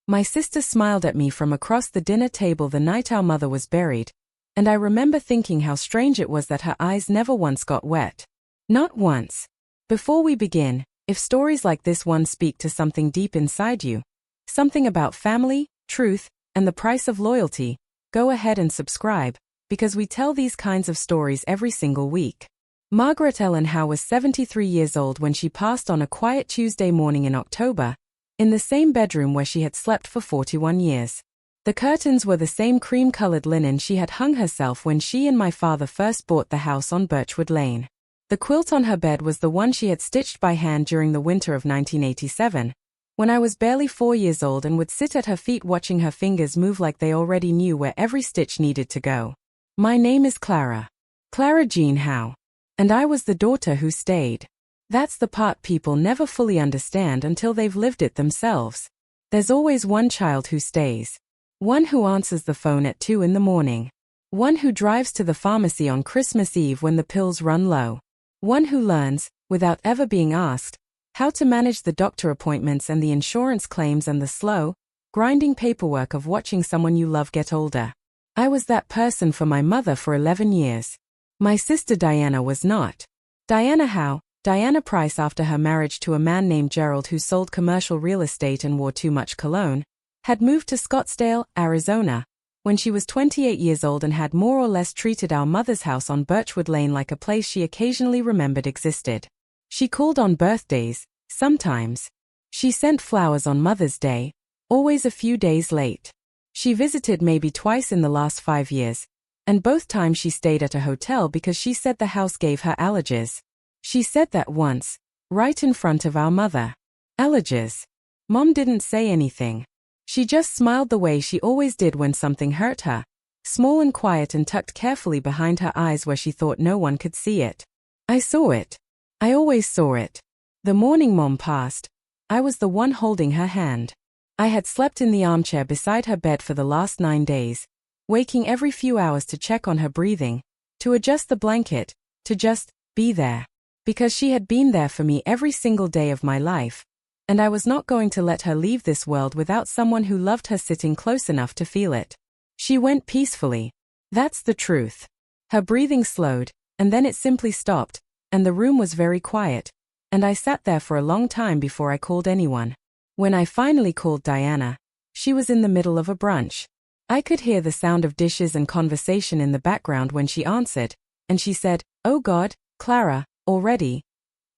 My sister smiled at me from across the dinner table the night our mother was buried, and I remember thinking how strange it was that her eyes never once got wet. Not once. Before we begin, if stories like this one speak to something deep inside you, something about family, truth, and the price of loyalty, go ahead and subscribe, because we tell these kinds of stories every single week. Margaret Ellen Howe was 73 years old when she passed on a quiet Tuesday morning in October, in the same bedroom where she had slept for 41 years. The curtains were the same cream-colored linen she had hung herself when she and my father first bought the house on Birchwood Lane. The quilt on her bed was the one she had stitched by hand during the winter of 1987, when I was barely 4 years old and would sit at her feet watching her fingers move like they already knew where every stitch needed to go. My name is Clara. Clara Jean Howe. And I was the daughter who stayed. That's the part people never fully understand until they've lived it themselves. There's always one child who stays. One who answers the phone at 2 in the morning. One who drives to the pharmacy on Christmas Eve when the pills run low. One who learns, without ever being asked, how to manage the doctor appointments and the insurance claims and the slow, grinding paperwork of watching someone you love get older. I was that person for my mother for 11 years. My sister Diana was not. Diana Howe, Diana Price, after her marriage to a man named Gerald who sold commercial real estate and wore too much cologne, had moved to Scottsdale, Arizona, when she was 28 years old and had more or less treated our mother's house on Birchwood Lane like a place she occasionally remembered existed. She called on birthdays, sometimes. She sent flowers on Mother's Day, always a few days late. She visited maybe twice in the last 5 years, and both times she stayed at a hotel because she said the house gave her allergies. She said that once, right in front of our mother. Allergies. Mom didn't say anything. She just smiled the way she always did when something hurt her, small and quiet and tucked carefully behind her eyes where she thought no one could see it. I saw it. I always saw it. The morning Mom passed, I was the one holding her hand. I had slept in the armchair beside her bed for the last 9 days, waking every few hours to check on her breathing, to adjust the blanket, to just be there. Because she had been there for me every single day of my life, and I was not going to let her leave this world without someone who loved her sitting close enough to feel it. She went peacefully. That's the truth. Her breathing slowed, and then it simply stopped, and the room was very quiet, and I sat there for a long time before I called anyone. When I finally called Diana, she was in the middle of a brunch. I could hear the sound of dishes and conversation in the background when she answered, and she said, "Oh God, Clara, already?"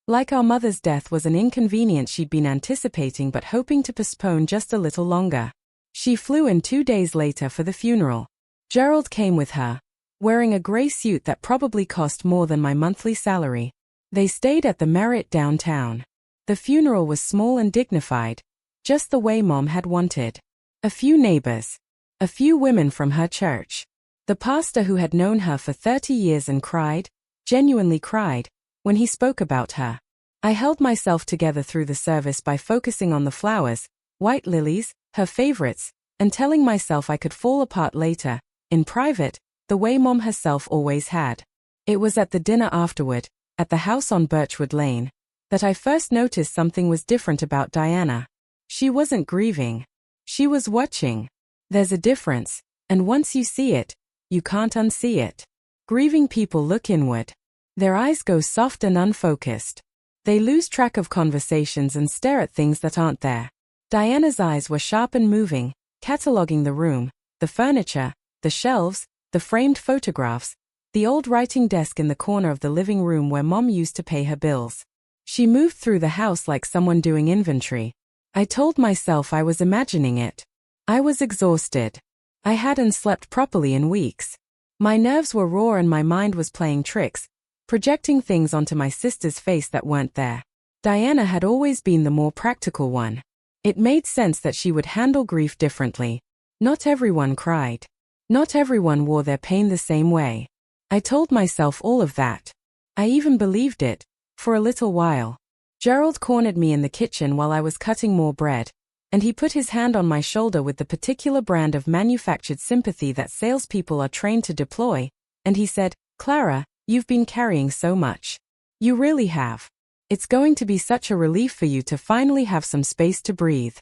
Like our mother's death was an inconvenience she'd been anticipating but hoping to postpone just a little longer. She flew in 2 days later for the funeral. Gerald came with her, wearing a gray suit that probably cost more than my monthly salary. They stayed at the Marriott downtown. The funeral was small and dignified, just the way Mom had wanted. A few neighbors. A few women from her church. The pastor who had known her for 30 years and cried, genuinely cried, when he spoke about her. I held myself together through the service by focusing on the flowers, white lilies, her favorites, and telling myself I could fall apart later, in private, the way Mom herself always had. It was at the dinner afterward, at the house on Birchwood Lane, that I first noticed something was different about Diana. She wasn't grieving. She was watching. There's a difference, and once you see it, you can't unsee it. Grieving people look inward. Their eyes go soft and unfocused. They lose track of conversations and stare at things that aren't there. Diana's eyes were sharp and moving, cataloging the room, the furniture, the shelves, the framed photographs, the old writing desk in the corner of the living room where Mom used to pay her bills. She moved through the house like someone doing inventory. I told myself I was imagining it. I was exhausted. I hadn't slept properly in weeks. My nerves were raw and my mind was playing tricks, projecting things onto my sister's face that weren't there. Diana had always been the more practical one. It made sense that she would handle grief differently. Not everyone cried. Not everyone wore their pain the same way. I told myself all of that. I even believed it, for a little while. Gerald cornered me in the kitchen while I was cutting more bread, and he put his hand on my shoulder with the particular brand of manufactured sympathy that salespeople are trained to deploy, and he said, "Clara, you've been carrying so much. You really have. It's going to be such a relief for you to finally have some space to breathe."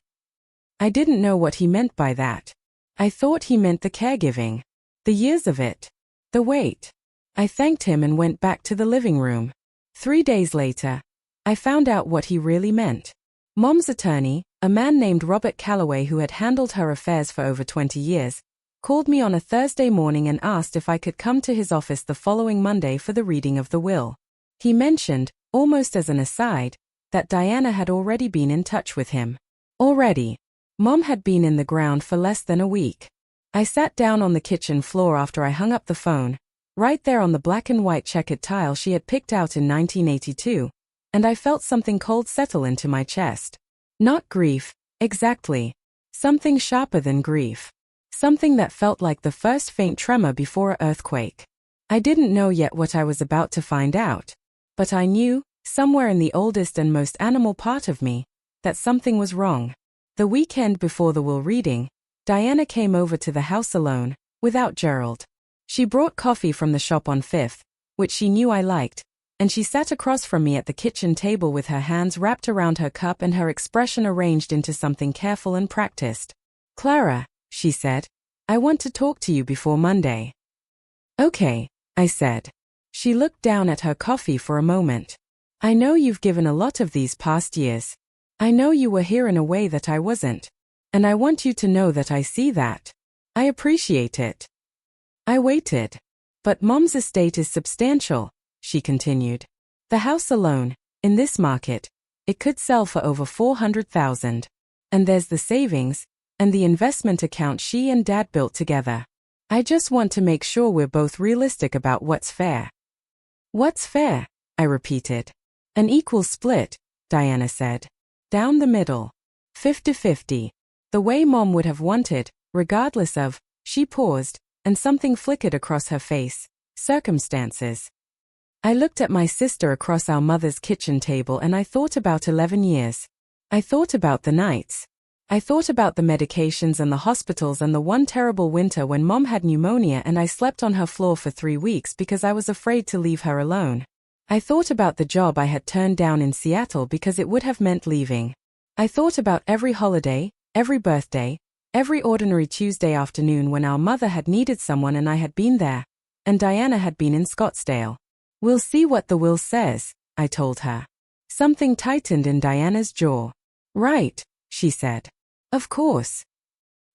I didn't know what he meant by that. I thought he meant the caregiving. The years of it. The wait. I thanked him and went back to the living room. 3 days later, I found out what he really meant. Mom's attorney, a man named Robert Calloway who had handled her affairs for over 20 years, called me on a Thursday morning and asked if I could come to his office the following Monday for the reading of the will. He mentioned, almost as an aside, that Diana had already been in touch with him. Already. Mom had been in the ground for less than a week. I sat down on the kitchen floor after I hung up the phone, right there on the black and white checkered tile she had picked out in 1982, and I felt something cold settle into my chest. Not grief, exactly. Something sharper than grief. Something that felt like the first faint tremor before an earthquake. I didn't know yet what I was about to find out, but I knew, somewhere in the oldest and most animal part of me, that something was wrong. The weekend before the will reading, Diana came over to the house alone, without Gerald. She brought coffee from the shop on Fifth, which she knew I liked, and she sat across from me at the kitchen table with her hands wrapped around her cup and her expression arranged into something careful and practiced. "Clara," she said, "I want to talk to you before Monday." "Okay," I said. She looked down at her coffee for a moment. "I know you've given a lot of these past years. I know you were here in a way that I wasn't. And I want you to know that I see that. I appreciate it." I waited. "But Mom's estate is substantial," she continued. "The house alone, in this market, it could sell for over $400,000. And there's the savings, and the investment account she and Dad built together. I just want to make sure we're both realistic about what's fair." "What's fair?" I repeated. "An equal split," Diana said. "Down the middle. 50-50. The way Mom would have wanted, regardless of," she paused, and something flickered across her face, "circumstances." I looked at my sister across our mother's kitchen table and I thought about 11 years. I thought about the nights. I thought about the medications and the hospitals and the one terrible winter when Mom had pneumonia and I slept on her floor for 3 weeks because I was afraid to leave her alone. I thought about the job I had turned down in Seattle because it would have meant leaving. I thought about every holiday, every birthday, every ordinary Tuesday afternoon when our mother had needed someone and I had been there, and Diana had been in Scottsdale. "We'll see what the will says," I told her. Something tightened in Diana's jaw. "Right," she said. "Of course."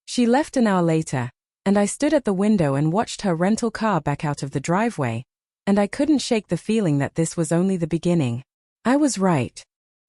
She left an hour later, and I stood at the window and watched her rental car back out of the driveway, and I couldn't shake the feeling that this was only the beginning. I was right.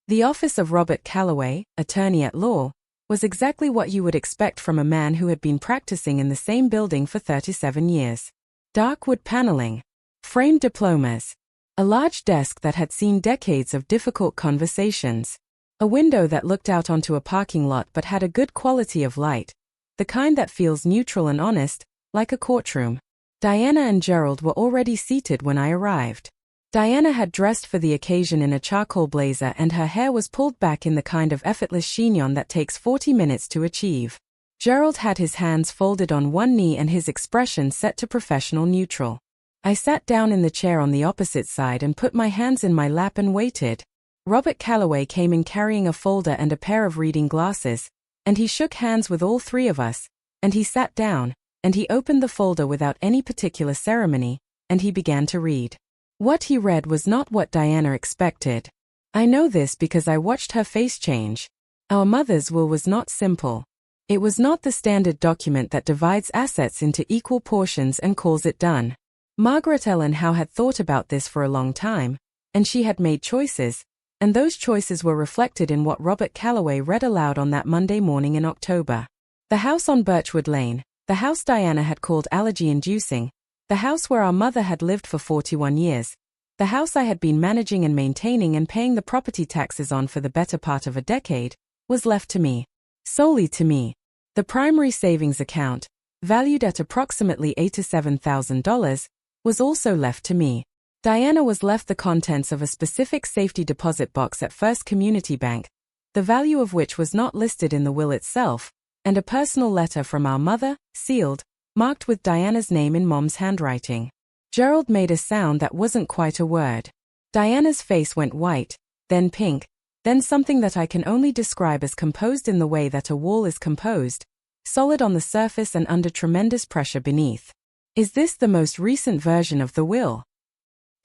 The office of Robert Calloway, attorney at law, was exactly what you would expect from a man who had been practicing in the same building for 37 years. Dark wood paneling, framed diplomas, a large desk that had seen decades of difficult conversations, a window that looked out onto a parking lot but had a good quality of light, the kind that feels neutral and honest, like a courtroom. Diana and Gerald were already seated when I arrived. Diana had dressed for the occasion in a charcoal blazer and her hair was pulled back in the kind of effortless chignon that takes 40 minutes to achieve. Gerald had his hands folded on one knee and his expression set to professional neutral. I sat down in the chair on the opposite side and put my hands in my lap and waited. Robert Calloway came in carrying a folder and a pair of reading glasses, and he shook hands with all three of us, and he sat down, and he opened the folder without any particular ceremony, and he began to read. What he read was not what Diana expected. I know this because I watched her face change. Our mother's will was not simple. It was not the standard document that divides assets into equal portions and calls it done. Margaret Ellen Howe had thought about this for a long time, and she had made choices, and those choices were reflected in what Robert Calloway read aloud on that Monday morning in October. The house on Birchwood Lane, the house Diana had called allergy-inducing, the house where our mother had lived for 41 years, the house I had been managing and maintaining and paying the property taxes on for the better part of a decade, was left to me. Solely to me. The primary savings account, valued at approximately $87,000, was also left to me. Diana was left the contents of a specific safety deposit box at First Community Bank, the value of which was not listed in the will itself, and a personal letter from our mother, sealed, marked with Diana's name in Mom's handwriting. Gerald made a sound that wasn't quite a word. Diana's face went white, then pink, Then something that I can only describe as composed in the way that a wall is composed, solid on the surface and under tremendous pressure beneath. Is this the most recent version of the will?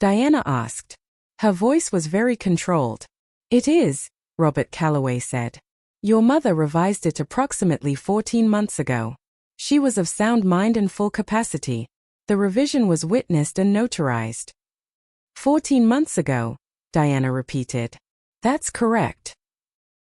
Diana asked. Her voice was very controlled. It is, Robert Calloway said. Your mother revised it approximately 14 months ago. She was of sound mind and full capacity. The revision was witnessed and notarized. 14 months ago, Diana repeated. That's correct.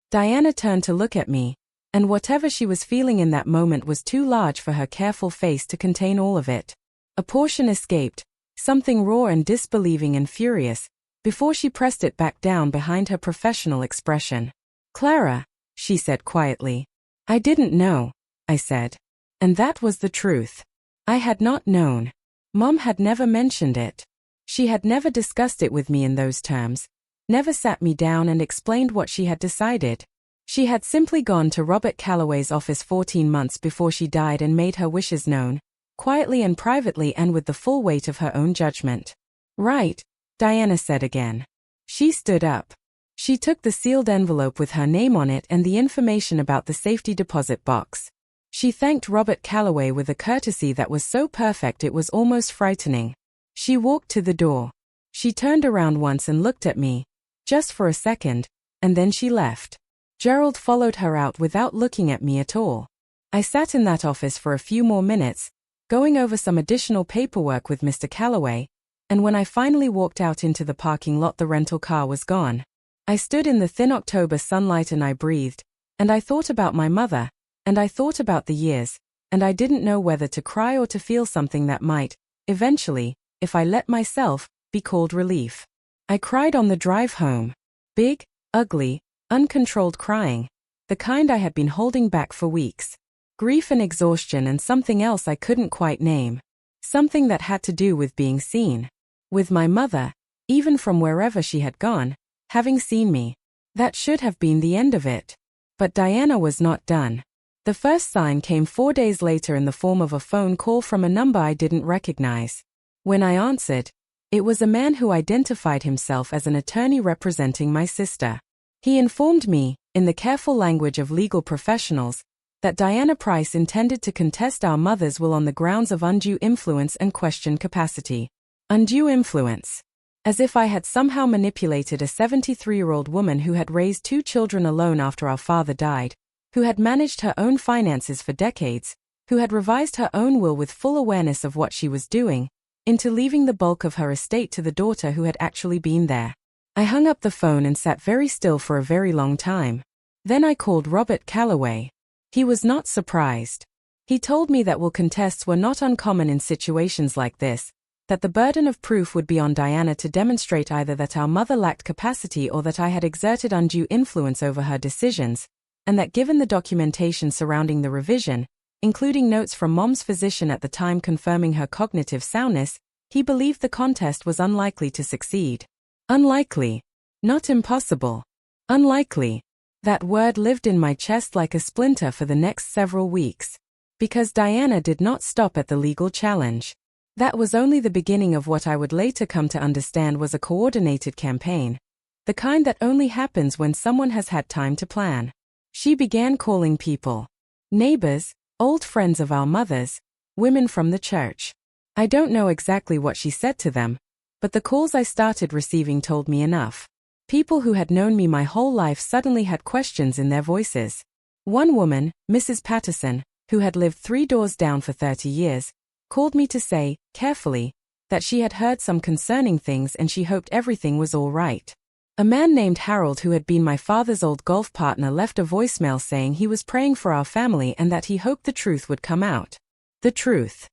Diana turned to look at me, and whatever she was feeling in that moment was too large for her careful face to contain all of it. A portion escaped, something raw and disbelieving and furious, before she pressed it back down behind her professional expression. Clara, she said quietly. I didn't know, I said. And that was the truth. I had not known. Mom had never mentioned it. She had never discussed it with me in those terms, never sat me down and explained what she had decided. She had simply gone to Robert Calloway's office 14 months before she died and made her wishes known, quietly and privately and with the full weight of her own judgment. Right, Diana said again. She stood up. She took the sealed envelope with her name on it and the information about the safety deposit box. She thanked Robert Calloway with a courtesy that was so perfect it was almost frightening. She walked to the door. She turned around once and looked at me, just for a second, and then she left. Gerald followed her out without looking at me at all. I sat in that office for a few more minutes, going over some additional paperwork with Mr. Calloway, and when I finally walked out into the parking lot the rental car was gone. I stood in the thin October sunlight and I breathed, and I thought about my mother, and I thought about the years, and I didn't know whether to cry or to feel something that might, eventually, if I let myself, be called relief. I cried on the drive home. Big, ugly, uncontrolled crying. The kind I had been holding back for weeks. Grief and exhaustion and something else I couldn't quite name. Something that had to do with being seen. With my mother, even from wherever she had gone, having seen me. That should have been the end of it. But Diana was not done. The first sign came 4 days later in the form of a phone call from a number I didn't recognize. When I answered, it was a man who identified himself as an attorney representing my sister. He informed me, in the careful language of legal professionals, that Diana Price intended to contest our mother's will on the grounds of undue influence and questioned capacity. Undue influence. As if I had somehow manipulated a 73-year-old woman who had raised 2 children alone after our father died, who had managed her own finances for decades, who had revised her own will with full awareness of what she was doing, into leaving the bulk of her estate to the daughter who had actually been there. I hung up the phone and sat very still for a very long time. Then I called Robert Calloway. He was not surprised. He told me that will contests were not uncommon in situations like this, that the burden of proof would be on Diana to demonstrate either that our mother lacked capacity or that I had exerted undue influence over her decisions, and that given the documentation surrounding the revision, including notes from Mom's physician at the time confirming her cognitive soundness, he believed the contest was unlikely to succeed. Unlikely. Not impossible. Unlikely. That word lived in my chest like a splinter for the next several weeks. Because Diana did not stop at the legal challenge. That was only the beginning of what I would later come to understand was a coordinated campaign. The kind that only happens when someone has had time to plan. She began calling people. Neighbors, old friends of our mother's, women from the church. I don't know exactly what she said to them, but the calls I started receiving told me enough. People who had known me my whole life suddenly had questions in their voices. One woman, Mrs. Patterson, who had lived 3 doors down for 30 years, called me to say, carefully, that she had heard some concerning things and she hoped everything was all right. A man named Harold, who had been my father's old golf partner, left a voicemail saying he was praying for our family and that he hoped the truth would come out. The truth.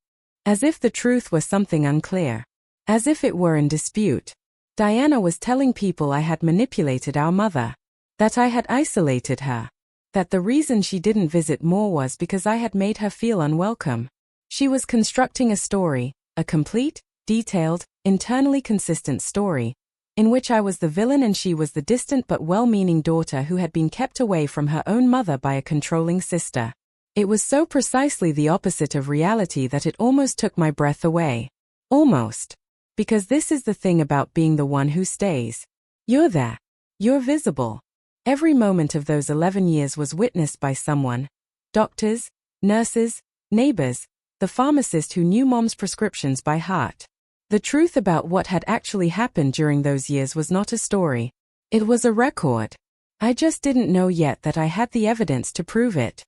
As if the truth were something unclear. As if it were in dispute. Diana was telling people I had manipulated our mother. That I had isolated her. That the reason she didn't visit more was because I had made her feel unwelcome. She was constructing a story, a complete, detailed, internally consistent story, in which I was the villain and she was the distant but well-meaning daughter who had been kept away from her own mother by a controlling sister. It was so precisely the opposite of reality that it almost took my breath away. Almost. Because this is the thing about being the one who stays. You're there. You're visible. Every moment of those 11 years was witnessed by someone. Doctors, nurses, neighbors, the pharmacist who knew Mom's prescriptions by heart. The truth about what had actually happened during those years was not a story. It was a record. I just didn't know yet that I had the evidence to prove it.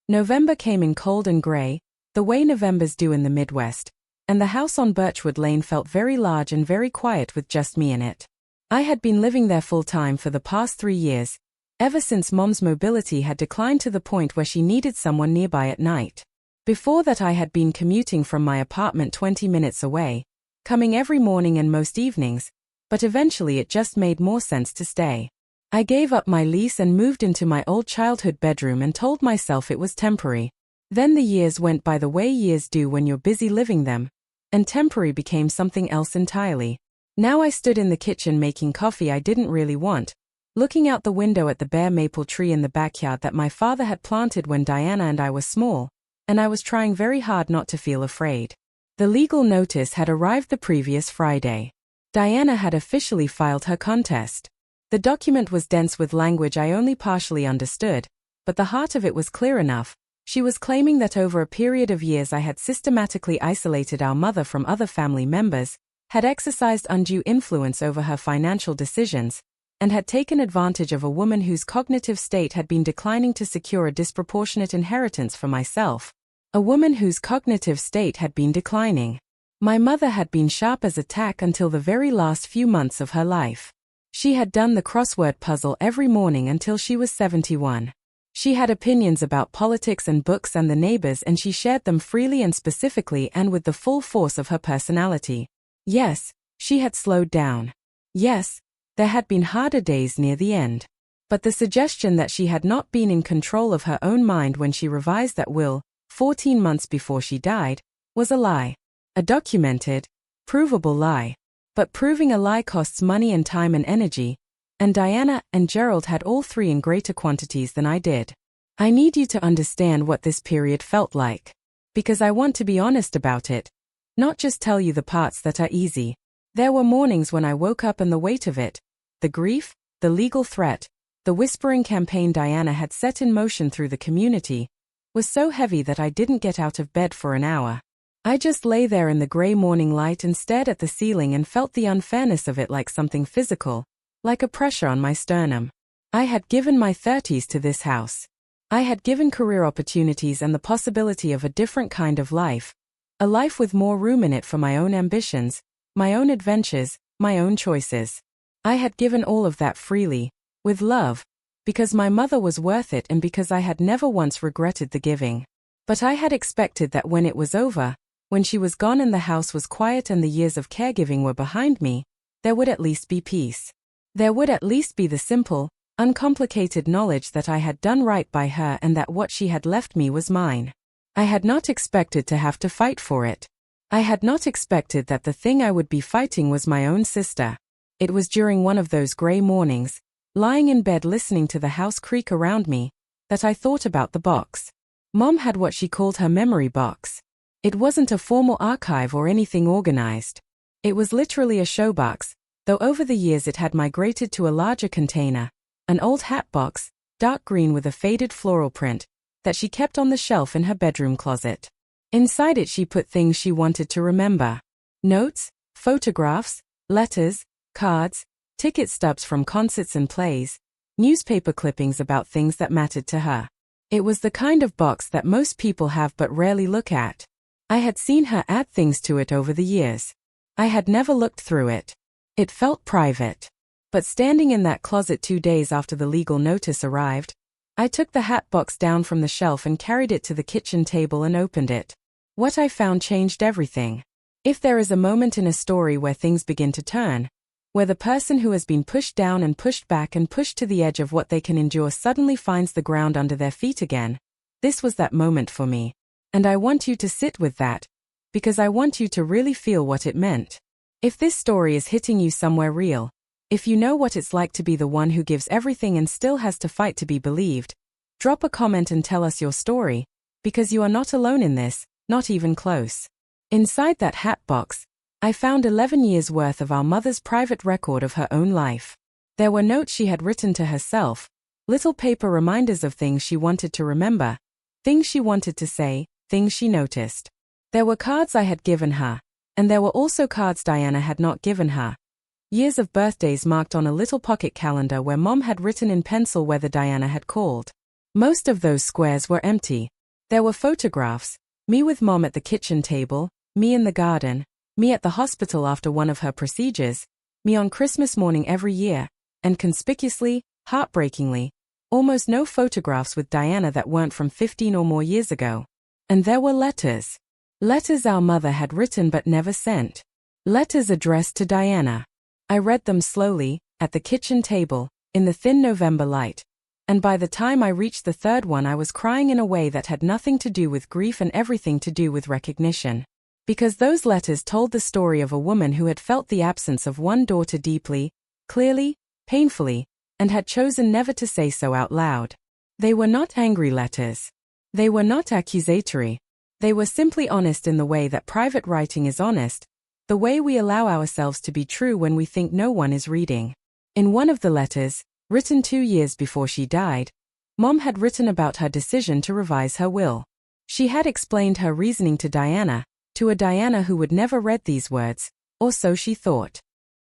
November came in cold and gray, the way Novembers do in the Midwest, and the house on Birchwood Lane felt very large and very quiet with just me in it. I had been living there full-time for the past 3 years, ever since Mom's mobility had declined to the point where she needed someone nearby at night. Before that I had been commuting from my apartment 20 minutes away, coming every morning and most evenings, but eventually it just made more sense to stay. I gave up my lease and moved into my old childhood bedroom and told myself it was temporary. Then the years went by the way years do when you're busy living them, and temporary became something else entirely. Now I stood in the kitchen making coffee I didn't really want, looking out the window at the bare maple tree in the backyard that my father had planted when Diana and I were small, and I was trying very hard not to feel afraid. The legal notice had arrived the previous Friday. Diana had officially filed her contest. The document was dense with language I only partially understood, but the heart of it was clear enough. She was claiming that over a period of years I had systematically isolated our mother from other family members, had exercised undue influence over her financial decisions, and had taken advantage of a woman whose cognitive state had been declining to secure a disproportionate inheritance for myself. A woman whose cognitive state had been declining. My mother had been sharp as a tack until the very last few months of her life. She had done the crossword puzzle every morning until she was 71. She had opinions about politics and books and the neighbors, and she shared them freely and specifically and with the full force of her personality. Yes, she had slowed down. Yes, there had been harder days near the end. But the suggestion that she had not been in control of her own mind when she revised that will, 14 months before she died, was a lie. A documented, provable lie. But proving a lie costs money and time and energy, and Diana and Gerald had all three in greater quantities than I did. I need you to understand what this period felt like. Because I want to be honest about it, not just tell you the parts that are easy. There were mornings when I woke up and the weight of it, the grief, the legal threat, the whispering campaign Diana had set in motion through the community, was so heavy that I didn't get out of bed for an hour. I just lay there in the gray morning light and stared at the ceiling and felt the unfairness of it like something physical, like a pressure on my sternum. I had given my 30s to this house. I had given career opportunities and the possibility of a different kind of life, a life with more room in it for my own ambitions, my own adventures, my own choices. I had given all of that freely, with love, because my mother was worth it and because I had never once regretted the giving. But I had expected that when it was over, when she was gone and the house was quiet and the years of caregiving were behind me, there would at least be peace. There would at least be the simple, uncomplicated knowledge that I had done right by her and that what she had left me was mine. I had not expected to have to fight for it. I had not expected that the thing I would be fighting was my own sister. It was during one of those gray mornings, lying in bed listening to the house creak around me, that I thought about the box. Mom had what she called her memory box. It wasn't a formal archive or anything organized. It was literally a showbox, though over the years it had migrated to a larger container, an old hat box, dark green with a faded floral print, that she kept on the shelf in her bedroom closet. Inside it she put things she wanted to remember. Notes, photographs, letters, cards, ticket stubs from concerts and plays, newspaper clippings about things that mattered to her. It was the kind of box that most people have but rarely look at. I had seen her add things to it over the years. I had never looked through it. It felt private. But standing in that closet 2 days after the legal notice arrived, I took the hat box down from the shelf and carried it to the kitchen table and opened it. What I found changed everything. If there is a moment in a story where things begin to turn, where the person who has been pushed down and pushed back and pushed to the edge of what they can endure suddenly finds the ground under their feet again, this was that moment for me. And I want you to sit with that, because I want you to really feel what it meant. If this story is hitting you somewhere real, if you know what it's like to be the one who gives everything and still has to fight to be believed, drop a comment and tell us your story, because you are not alone in this, not even close. Inside that hat box, I found 11 years' worth of our mother's private record of her own life. There were notes she had written to herself, Little paper reminders of things she wanted to remember, things she wanted to say, things she noticed. There were cards I had given her, and there were also cards Diana had not given her. Years of birthdays marked on a little pocket calendar where Mom had written in pencil whether Diana had called. Most of those squares were empty. There were photographs, me with Mom at the kitchen table, me in the garden, me at the hospital after one of her procedures, me on Christmas morning every year, and conspicuously, heartbreakingly, almost no photographs with Diana that weren't from 15 or more years ago. And there were letters. Letters our mother had written but never sent. Letters addressed to Diana. I read them slowly, at the kitchen table, in the thin November light. And by the time I reached the third one I was crying in a way that had nothing to do with grief and everything to do with recognition. Because those letters told the story of a woman who had felt the absence of one daughter deeply, clearly, painfully, and had chosen never to say so out loud. They were not angry letters. They were not accusatory. They were simply honest in the way that private writing is honest, the way we allow ourselves to be true when we think no one is reading. In one of the letters, written 2 years before she died, Mom had written about her decision to revise her will. She had explained her reasoning to a Diana who would never read these words, or so she thought.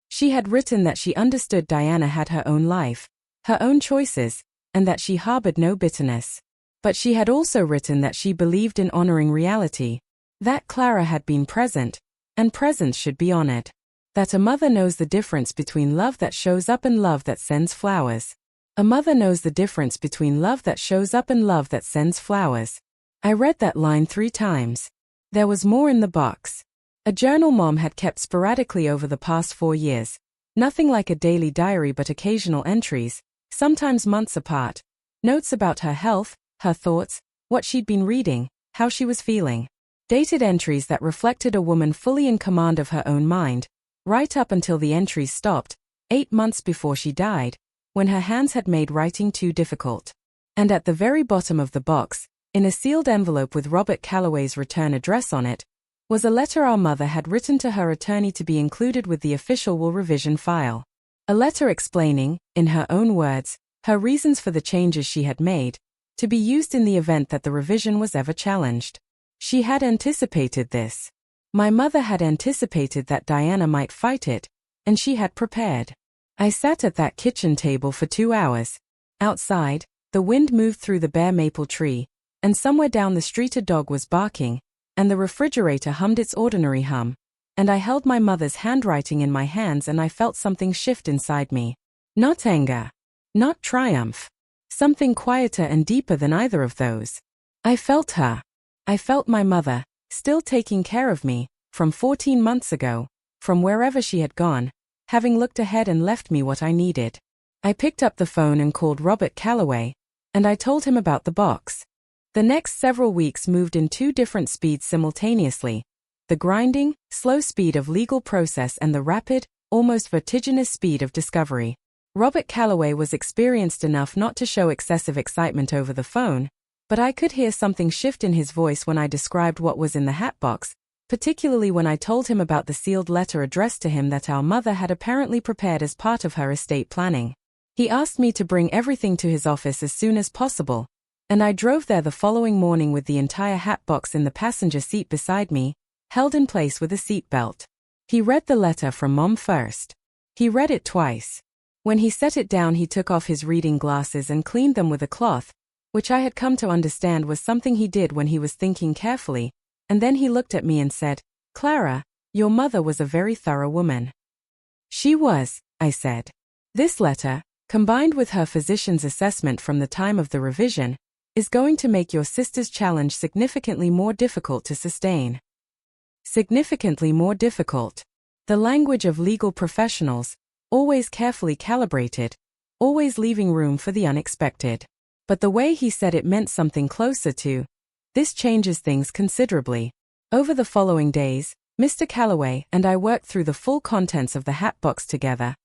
She had written that she understood Diana had her own life, her own choices, and that she harbored no bitterness. But she had also written that she believed in honoring reality, that Clara had been present, and presence should be honored. That a mother knows the difference between love that shows up and love that sends flowers. A mother knows the difference between love that shows up and love that sends flowers. I read that line 3 times. There was more in the box. A journal Mom had kept sporadically over the past 4 years. Nothing like a daily diary but occasional entries, sometimes months apart. Notes about her health, her thoughts, what she'd been reading, how she was feeling. Dated entries that reflected a woman fully in command of her own mind, right up until the entries stopped, 8 months before she died, when her hands had made writing too difficult. And at the very bottom of the box, in a sealed envelope with Robert Calloway's return address on it, was a letter our mother had written to her attorney to be included with the official will revision file. A letter explaining, in her own words, her reasons for the changes she had made, to be used in the event that the revision was ever challenged. She had anticipated this. My mother had anticipated that Diana might fight it, and she had prepared. I sat at that kitchen table for 2 hours. Outside, the wind moved through the bare maple tree, and somewhere down the street a dog was barking, and the refrigerator hummed its ordinary hum. And I held my mother's handwriting in my hands and I felt something shift inside me. Not anger. Not triumph. Something quieter and deeper than either of those. I felt her. I felt my mother, still taking care of me, from 14 months ago, from wherever she had gone, having looked ahead and left me what I needed. I picked up the phone and called Robert Calloway, and I told him about the box. The next several weeks moved in 2 different speeds simultaneously, the grinding, slow speed of legal process and the rapid, almost vertiginous speed of discovery. Robert Calloway was experienced enough not to show excessive excitement over the phone, but I could hear something shift in his voice when I described what was in the hat box, particularly when I told him about the sealed letter addressed to him that our mother had apparently prepared as part of her estate planning. He asked me to bring everything to his office as soon as possible, and I drove there the following morning with the entire hat box in the passenger seat beside me, held in place with a seat belt. He read the letter from Mom first. He read it twice. When he set it down he took off his reading glasses and cleaned them with a cloth, which I had come to understand was something he did when he was thinking carefully, and then he looked at me and said, "Clara, your mother was a very thorough woman." She was, I said. This letter, combined with her physician's assessment from the time of the revision, is going to make your sister's challenge significantly more difficult to sustain. Significantly more difficult. The language of legal professionals, always carefully calibrated, always leaving room for the unexpected. But the way he said it meant something closer to, this changes things considerably. Over the following days, Mr. Calloway and I worked through the full contents of the hat box together,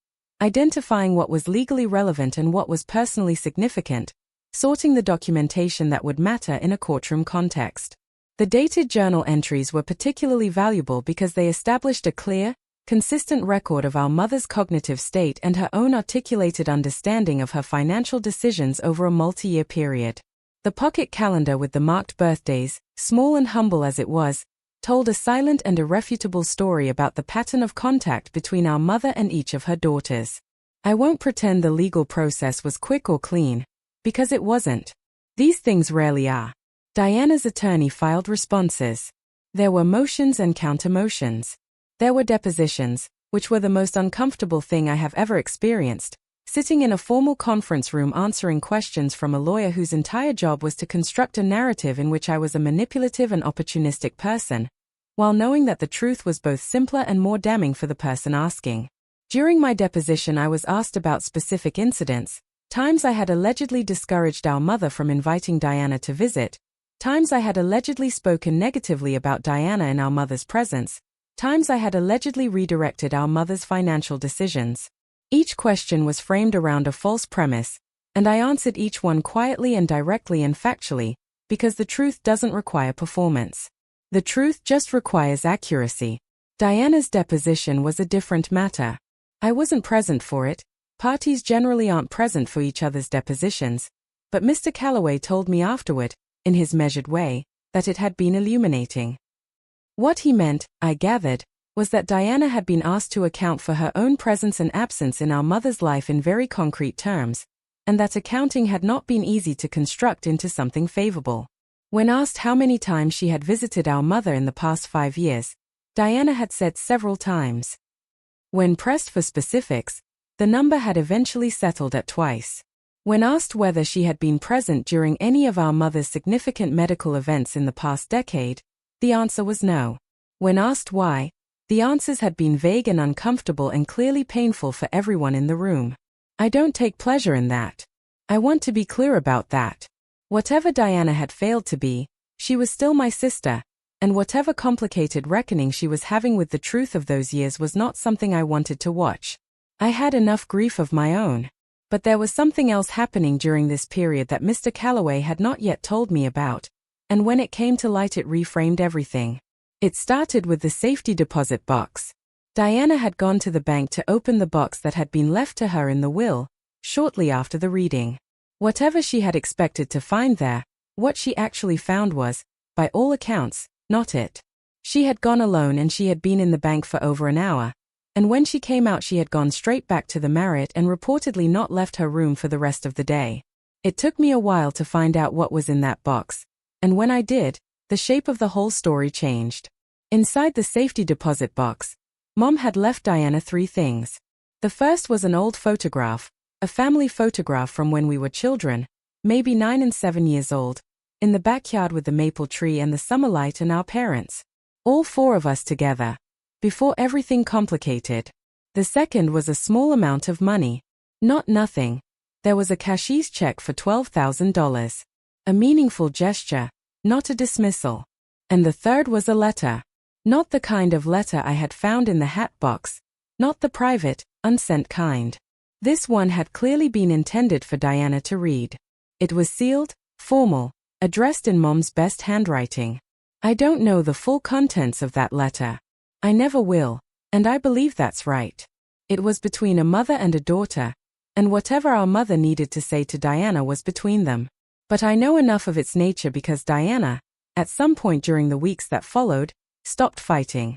identifying what was legally relevant and what was personally significant, sorting the documentation that would matter in a courtroom context. The dated journal entries were particularly valuable because they established a clear, consistent record of our mother's cognitive state and her own articulated understanding of her financial decisions over a multi-year period. The pocket calendar with the marked birthdays, small and humble as it was, told a silent and irrefutable story about the pattern of contact between our mother and each of her daughters. I won't pretend the legal process was quick or clean, because it wasn't. These things rarely are. Diana's attorney filed responses. There were motions and counter-motions. There were depositions, which were the most uncomfortable thing I have ever experienced, sitting in a formal conference room answering questions from a lawyer whose entire job was to construct a narrative in which I was a manipulative and opportunistic person, while knowing that the truth was both simpler and more damning for the person asking. During my deposition, I was asked about specific incidents, times I had allegedly discouraged our mother from inviting Diana to visit, times I had allegedly spoken negatively about Diana in our mother's presence, times I had allegedly redirected our mother's financial decisions. Each question was framed around a false premise, and I answered each one quietly and directly and factually, because the truth doesn't require performance. The truth just requires accuracy. Diana's deposition was a different matter. I wasn't present for it. Parties generally aren't present for each other's depositions, but Mr. Calloway told me afterward, in his measured way, that it had been illuminating. What he meant, I gathered, was that Diana had been asked to account for her own presence and absence in our mother's life in very concrete terms, and that accounting had not been easy to construct into something favorable. When asked how many times she had visited our mother in the past 5 years, Diana had said several times. When pressed for specifics, the number had eventually settled at twice. When asked whether she had been present during any of our mother's significant medical events in the past decade, the answer was no. When asked why, the answers had been vague and uncomfortable and clearly painful for everyone in the room. I don't take pleasure in that. I want to be clear about that. Whatever Diana had failed to be, she was still my sister, and whatever complicated reckoning she was having with the truth of those years was not something I wanted to watch. I had enough grief of my own. But there was something else happening during this period that Mr. Calloway had not yet told me about, and when it came to light it reframed everything. It started with the safety deposit box. Diana had gone to the bank to open the box that had been left to her in the will, shortly after the reading. Whatever she had expected to find there, what she actually found was, by all accounts, not it. She had gone alone and she had been in the bank for over an hour, and when she came out she had gone straight back to the Marriott and reportedly not left her room for the rest of the day. It took me a while to find out what was in that box, and when I did, the shape of the whole story changed. Inside the safety deposit box, Mom had left Diana 3 things. The first was an old photograph, a family photograph from when we were children, maybe 9 and 7 years old, in the backyard with the maple tree and the summer light and our parents. All 4 of us together. Before everything complicated. The second was a small amount of money. Not nothing. There was a cashier's check for $12,000. A meaningful gesture, not a dismissal. And the third was a letter. Not the kind of letter I had found in the hat box, not the private, unsent kind. This one had clearly been intended for Diana to read. It was sealed, formal, addressed in Mom's best handwriting. I don't know the full contents of that letter. I never will, and I believe that's right. It was between a mother and a daughter, and whatever our mother needed to say to Diana was between them. But I know enough of its nature because Diana, at some point during the weeks that followed, stopped fighting.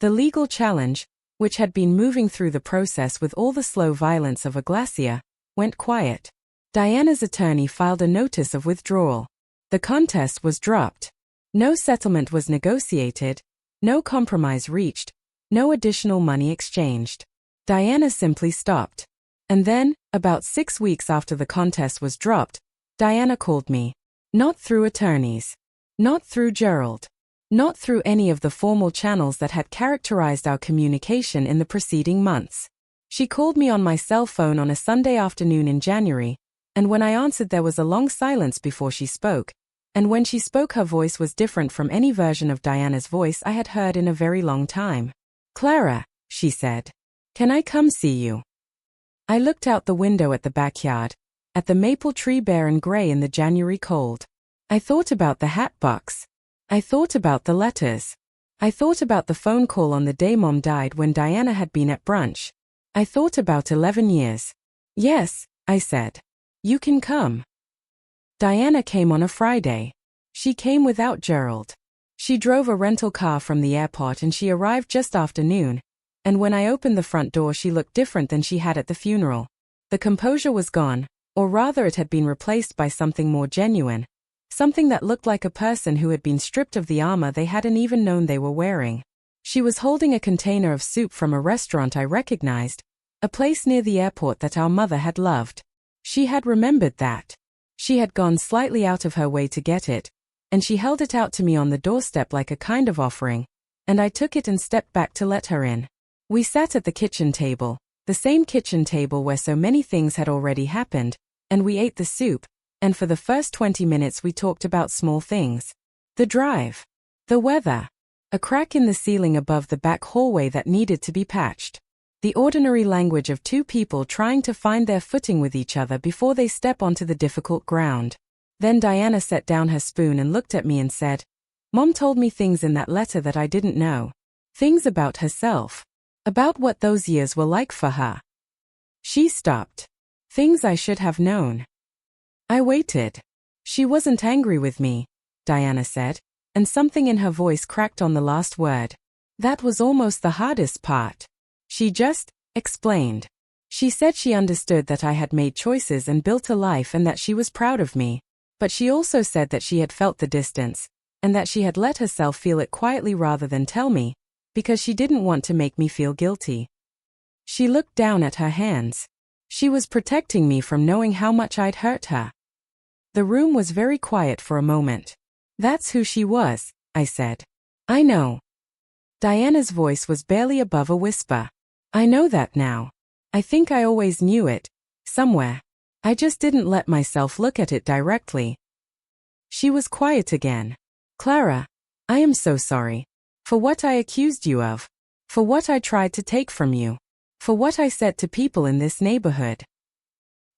The legal challenge, which had been moving through the process with all the slow violence of a glacier, went quiet. Diana's attorney filed a notice of withdrawal. The contest was dropped. No settlement was negotiated, no compromise reached, no additional money exchanged. Diana simply stopped. And then, about 6 weeks after the contest was dropped, Diana called me. Not through attorneys. Not through Gerald. Not through any of the formal channels that had characterized our communication in the preceding months. She called me on my cell phone on a Sunday afternoon in January, and when I answered there was a long silence before she spoke, and when she spoke her voice was different from any version of Diana's voice I had heard in a very long time. "Clara," she said. "Can I come see you?" I looked out the window at the backyard, at the maple tree bare and gray in the January cold. I thought about the hat box. I thought about the letters. I thought about the phone call on the day Mom died when Diana had been at brunch. I thought about 11 years. Yes, I said. You can come. Diana came on a Friday. She came without Gerald. She drove a rental car from the airport and she arrived just after noon. And when I opened the front door, she looked different than she had at the funeral. The composure was gone, or rather it had been replaced by something more genuine. Something that looked like a person who had been stripped of the armor they hadn't even known they were wearing. She was holding a container of soup from a restaurant I recognized, a place near the airport that our mother had loved. She had remembered that. She had gone slightly out of her way to get it, and she held it out to me on the doorstep like a kind of offering, and I took it and stepped back to let her in. We sat at the kitchen table, the same kitchen table where so many things had already happened, and we ate the soup, and for the first 20 minutes we talked about small things. The drive. The weather. A crack in the ceiling above the back hallway that needed to be patched. The ordinary language of two people trying to find their footing with each other before they step onto the difficult ground. Then Diana set down her spoon and looked at me and said, Mom told me things in that letter that I didn't know. Things about herself. About what those years were like for her. She stopped. Things I should have known. I waited. She wasn't angry with me, Diana said, and something in her voice cracked on the last word. That was almost the hardest part. She just explained. She said she understood that I had made choices and built a life and that she was proud of me, but she also said that she had felt the distance, and that she had let herself feel it quietly rather than tell me, because she didn't want to make me feel guilty. She looked down at her hands. She was protecting me from knowing how much I'd hurt her. The room was very quiet for a moment. That's who she was, I said. I know. Diana's voice was barely above a whisper. I know that now. I think I always knew it, somewhere. I just didn't let myself look at it directly. She was quiet again. Clara, I am so sorry. For what I accused you of. For what I tried to take from you. For what I said to people in this neighborhood.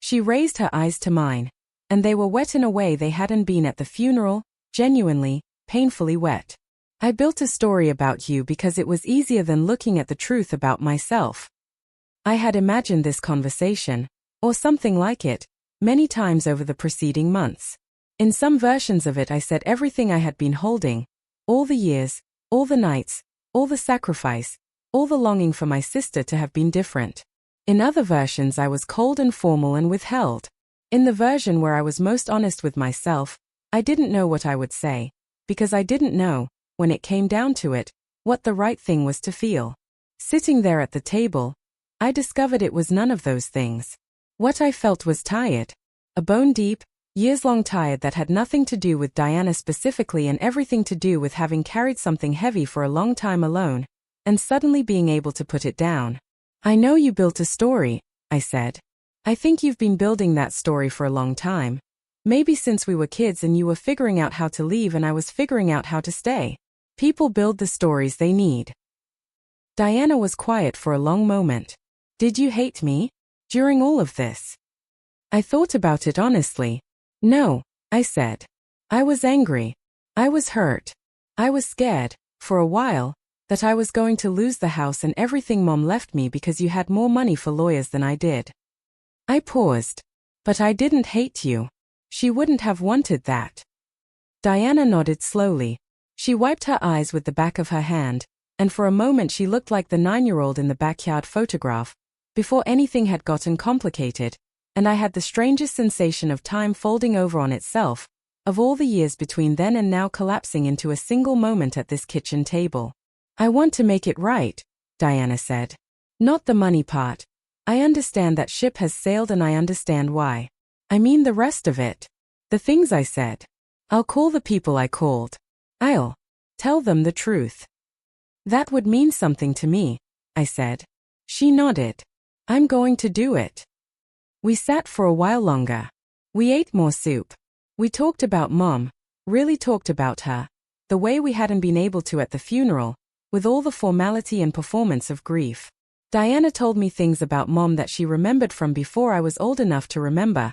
She raised her eyes to mine, and they were wet in a way they hadn't been at the funeral, genuinely, painfully wet. I built a story about you because it was easier than looking at the truth about myself. I had imagined this conversation, or something like it, many times over the preceding months. In some versions of it I said everything I had been holding, all the years, all the nights, all the sacrifice, all the longing for my sister to have been different. In other versions I was cold and formal and withheld. In the version where I was most honest with myself, I didn't know what I would say, because I didn't know, when it came down to it, what the right thing was to feel. Sitting there at the table, I discovered it was none of those things. What I felt was tired. A bone-deep, years-long tired that had nothing to do with Diana specifically and everything to do with having carried something heavy for a long time alone, and suddenly being able to put it down. I know you built a story, I said. I think you've been building that story for a long time. Maybe since we were kids and you were figuring out how to leave and I was figuring out how to stay. People build the stories they need. Diana was quiet for a long moment. Did you hate me? During all of this? I thought about it honestly. No, I said. I was angry. I was hurt. I was scared, for a while, that I was going to lose the house and everything Mom left me because you had more money for lawyers than I did. I paused. But I didn't hate you. She wouldn't have wanted that. Diana nodded slowly. She wiped her eyes with the back of her hand, and for a moment she looked like the 9-year-old in the backyard photograph, before anything had gotten complicated, and I had the strangest sensation of time folding over on itself, of all the years between then and now collapsing into a single moment at this kitchen table. I want to make it right, Diana said. Not the money part. I understand that ship has sailed and I understand why. I mean the rest of it. The things I said. I'll call the people I called. I'll tell them the truth. That would mean something to me, I said. She nodded. I'm going to do it. We sat for a while longer. We ate more soup. We talked about Mom, really talked about her, the way we hadn't been able to at the funeral, with all the formality and performance of grief. Diana told me things about Mom that she remembered from before I was old enough to remember.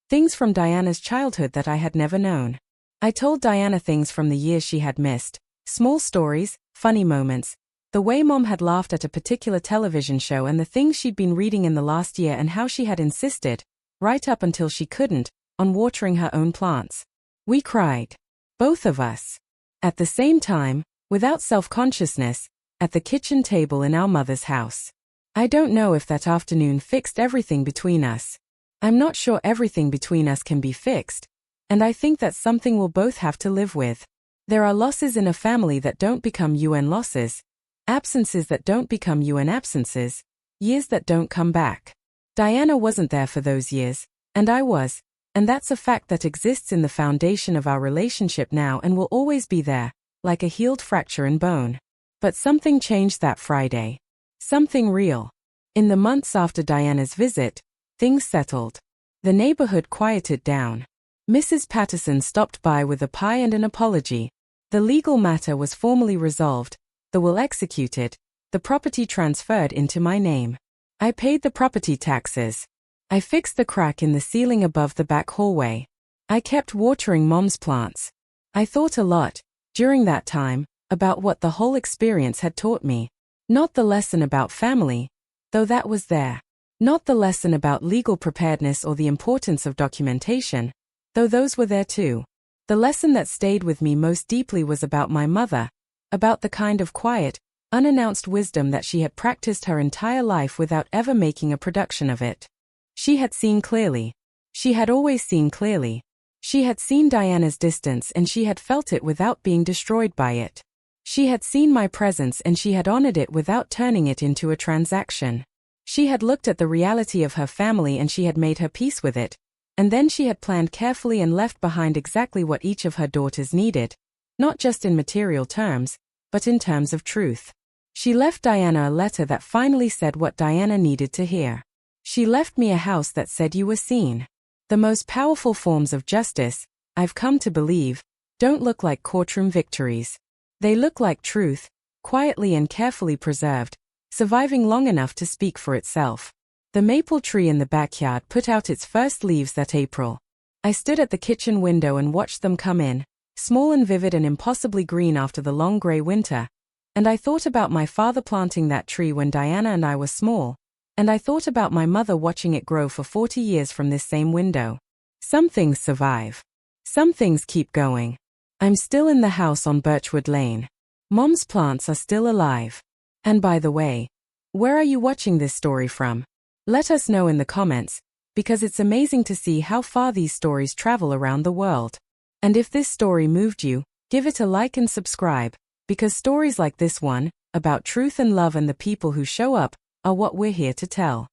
Things from Diana's childhood that I had never known. I told Diana things from the years she had missed, small stories, funny moments, the way Mom had laughed at a particular television show and the things she'd been reading in the last year and how she had insisted, right up until she couldn't, on watering her own plants. We cried. Both of us. At the same time, without self-consciousness, at the kitchen table in our mother's house. I don't know if that afternoon fixed everything between us. I'm not sure everything between us can be fixed, and I think that's something we'll both have to live with. There are losses in a family that don't become UN losses, absences that don't become UN absences, years that don't come back. Diana wasn't there for those years, and I was, and that's a fact that exists in the foundation of our relationship now and will always be there, like a healed fracture in bone. But something changed that Friday. Something real. In the months after Diana's visit, things settled. The neighborhood quieted down. Mrs. Patterson stopped by with a pie and an apology. The legal matter was formally resolved, the will executed, the property transferred into my name. I paid the property taxes. I fixed the crack in the ceiling above the back hallway. I kept watering Mom's plants. I thought a lot, during that time, about what the whole experience had taught me. Not the lesson about family, though that was there. Not the lesson about legal preparedness or the importance of documentation, though those were there too. The lesson that stayed with me most deeply was about my mother, about the kind of quiet, unannounced wisdom that she had practiced her entire life without ever making a production of it. She had seen clearly. She had always seen clearly. She had seen Diana's distance and she had felt it without being destroyed by it. She had seen my presence and she had honored it without turning it into a transaction. She had looked at the reality of her family and she had made her peace with it, and then she had planned carefully and left behind exactly what each of her daughters needed, not just in material terms, but in terms of truth. She left Diana a letter that finally said what Diana needed to hear. She left me a house that said you were seen. The most powerful forms of justice, I've come to believe, don't look like courtroom victories. They look like truth, quietly and carefully preserved, surviving long enough to speak for itself. The maple tree in the backyard put out its first leaves that April. I stood at the kitchen window and watched them come in, small and vivid and impossibly green after the long gray winter, and I thought about my father planting that tree when Diana and I were small, and I thought about my mother watching it grow for 40 years from this same window. Some things survive. Some things keep going. I'm still in the house on Birchwood Lane. Mom's plants are still alive. And by the way, where are you watching this story from? Let us know in the comments, because it's amazing to see how far these stories travel around the world. And if this story moved you, give it a like and subscribe, because stories like this one, about truth and love and the people who show up, are what we're here to tell.